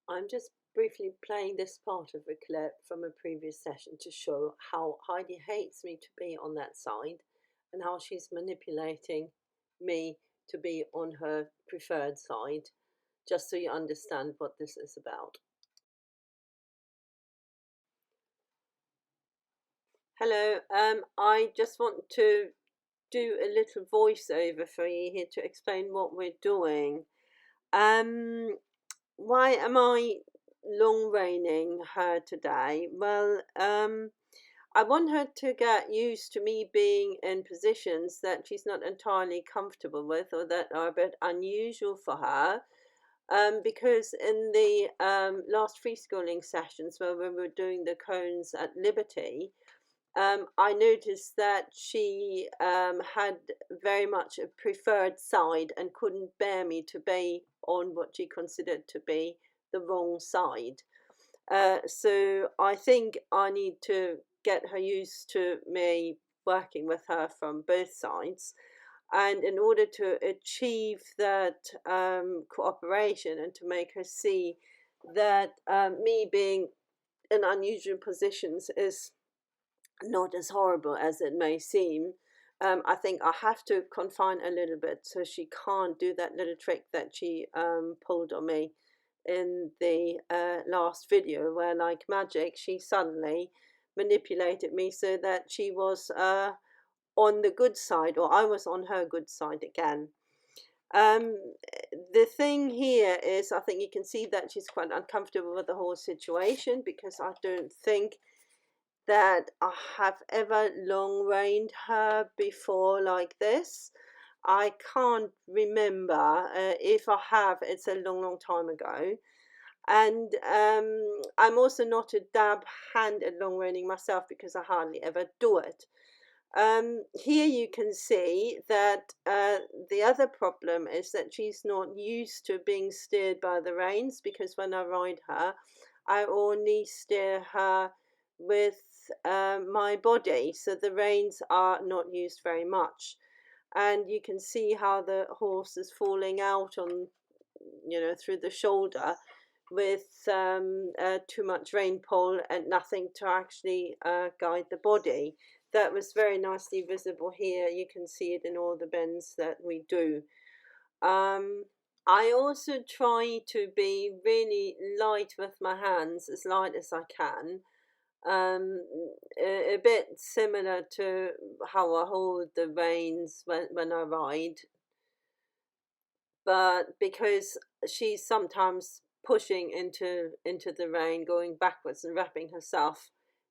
I'm just briefly playing this part of a clip from a previous session to show how Heidi hates me to be on that side and how she's manipulating me to be on her preferred side, just so you understand what this is about. Hello, I just want to do a little voiceover for you here to explain what we're doing. Um, why am I long reining her today? Well, I want her to get used to me being in positions that she's not entirely comfortable with or that are a bit unusual for her. Because in the last free schooling sessions where we were doing the cones at Liberty, I noticed that she had very much a preferred side and couldn't bear me to be on what she considered to be the wrong side. So I think I need to get her used to me working with her from both sides. And in order to achieve that cooperation and to make her see that me being in unusual positions is not as horrible as it may seem, I think I have to confine a little bit so she can't do that little trick that she pulled on me in the last video, where like magic she suddenly manipulated me so that she was on the good side, or I was on her good side again. Um, the thing here is, I think you can see that she's quite uncomfortable with the whole situation, because I don't think that I have ever long reined her before like this. I can't remember. If I have, it's a long time ago. And I'm also not a dab hand at long reining myself, because I hardly ever do it. Here you can see that the other problem is that she's not used to being steered by the reins, because when I ride her, I only steer her with my body, so the reins are not used very much. And you can see how the horse is falling out on, through the shoulder with too much rein pull and nothing to actually guide the body. That was very nicely visible here. You can see it in all the bends that we do. I also try to be really light with my hands, as light as I can. A bit similar to how I hold the reins when I ride, but because she's sometimes pushing into the rein, going backwards and wrapping herself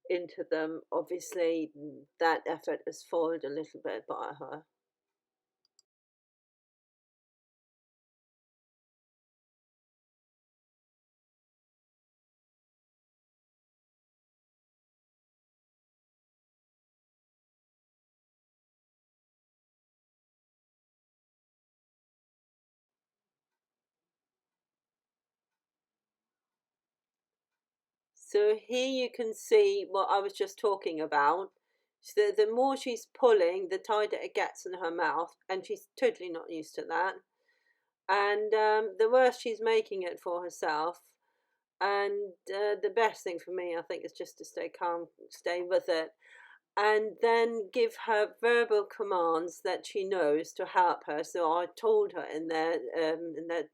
into them, obviously that effort is foiled a little bit by her. So here you can see what I was just talking about. So the more she's pulling, the tighter it gets in her mouth, and she's totally not used to that. And the worse she's making it for herself. And the best thing for me, I think, is just to stay calm, stay with it, and then give her verbal commands that she knows to help her. So I told her in that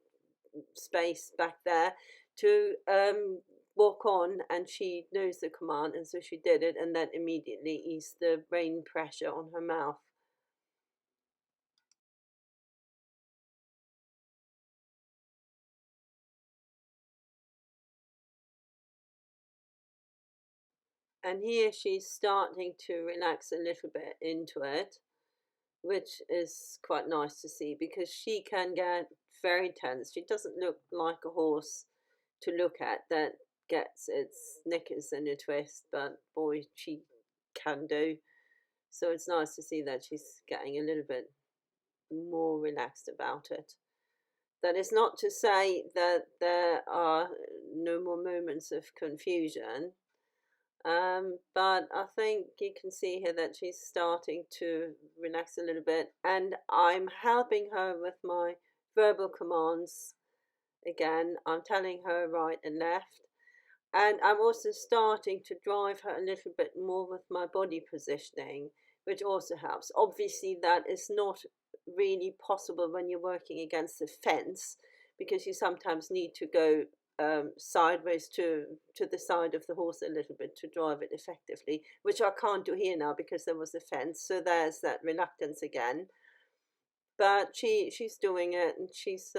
space back there to walk on, and she knows the command, and so she did it, and that immediately eased the rein pressure on her mouth. And here she's starting to relax a little bit into it, which is quite nice to see, because she can get very tense. She doesn't look like a horse to look at that gets its knickers in a twist, but boy, she can do. So it's nice to see that she's getting a little bit more relaxed about it. That is not to say that there are no more moments of confusion, but I think you can see here that she's starting to relax a little bit, and I'm helping her with my verbal commands again. I'm telling her right and left. And I'm also starting to drive her a little bit more with my body positioning, which also helps. Obviously, that is not really possible when you're working against the fence, because you sometimes need to go sideways to the side of the horse a little bit to drive it effectively, which I can't do here now because there was a fence. So there's that reluctance again. But she's doing it, and she's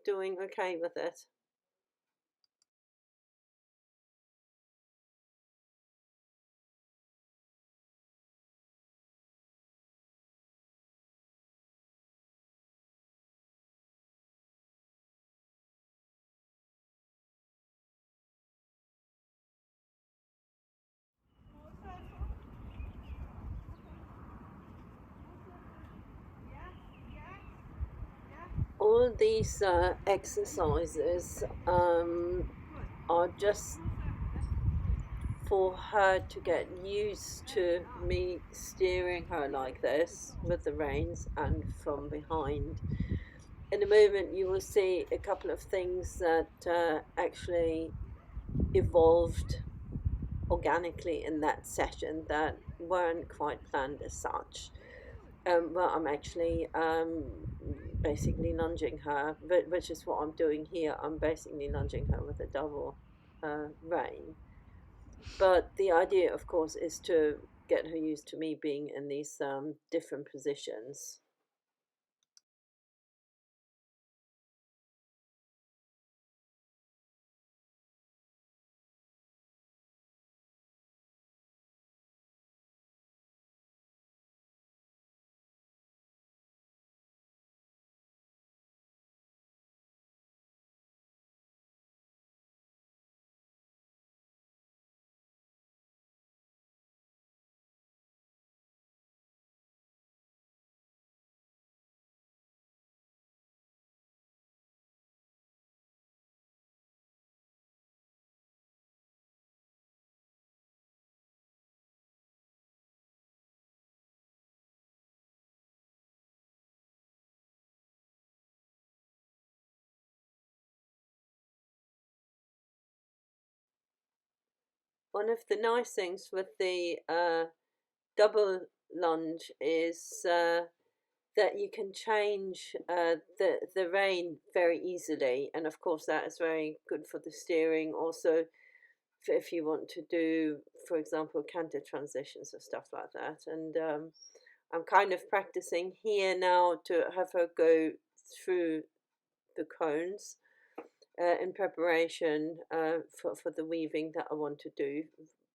doing okay with it. All these exercises are just for her to get used to me steering her like this with the reins and from behind. In a moment, you will see a couple of things that actually evolved organically in that session that weren't quite planned as such. Well, I'm actually basically lunging her, which is what I'm doing here. I'm basically lunging her with a double rein. But the idea, of course, is to get her used to me being in these different positions. One of the nice things with the double lunge is that you can change the rein very easily, and of course that is very good for the steering. Also, if you want to do, for example, canter transitions or stuff like that. And I'm kind of practicing here now to have her go through the cones in preparation for the weaving that I want to do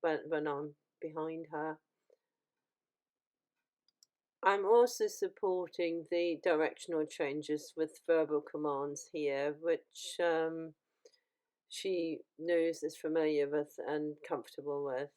when I'm behind her. I'm also supporting the directional changes with verbal commands here, which she knows, is familiar with and comfortable with.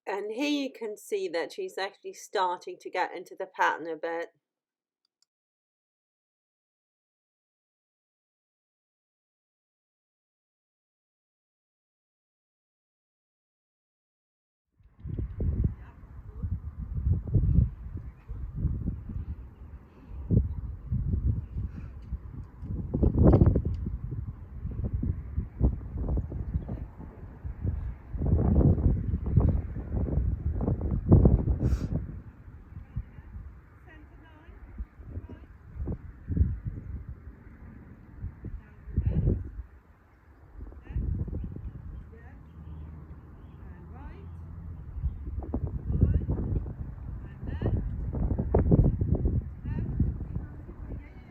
And here you can see that she's actually starting to get into the pattern a bit.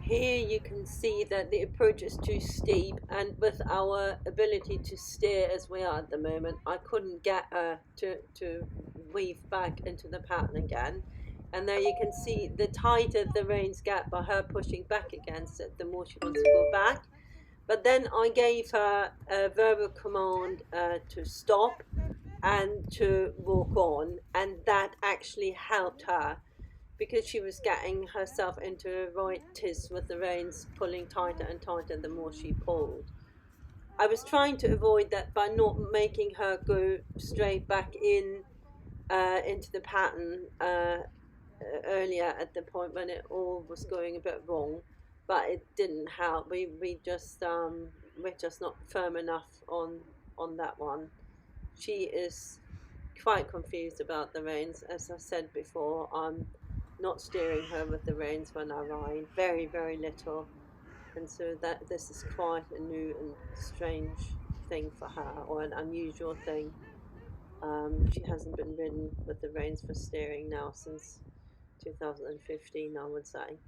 Here you can see that the approach is too steep, and with our ability to steer as we are at the moment, I couldn't get her to weave back into the pattern again. And there you can see the tighter the reins get by her pushing back against it, the more she wants to go back. But then I gave her a verbal command to stop and to walk on, and that actually helped her, because she was getting herself into a right tiz with the reins pulling tighter and tighter the more she pulled. I was trying to avoid that by not making her go straight back in into the pattern earlier at the point when it all was going a bit wrong, but it didn't help. We're just not firm enough on that one. She is quite confused about the reins. As I said before, I'm not steering her with the reins when I ride, very, very little. And so that this is quite a new and strange thing for her, or an unusual thing. She hasn't been ridden with the reins for steering now since 2015, I would say.